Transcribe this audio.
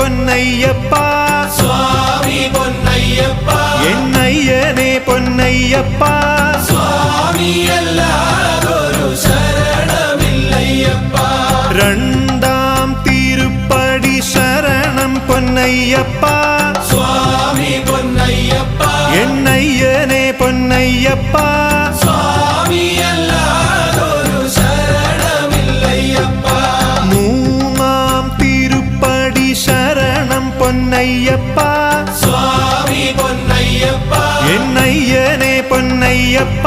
പൊന്നയ്യപ്പ സ്വാമി പൊന്നയ്യപ്പ എന്നയ്യനെ പൊന്നയ്യപ്പ സ്വാമിയല്ലാതൊരു ശരണമില്ലയ്യപ്പ രണ്ടാം തിരുപ്പടി ശരണം പൊന്നയ്യപ്പ സ്വാമി പൊന്നയ്യപ്പ എന്നയ്യനെ പൊന്നയ്യപ്പ സ്വാമിയല്ലാതൊരു ശരണമില്ലയ്യപ്പ മൂന്നാം തിരുപ്പടി ശരണം പൊന്നയ്യപ്പ സ്വാമി പൊന്നയ്യപ്പ എന്നയ്യനെ പൊന്നയ്യപ്പ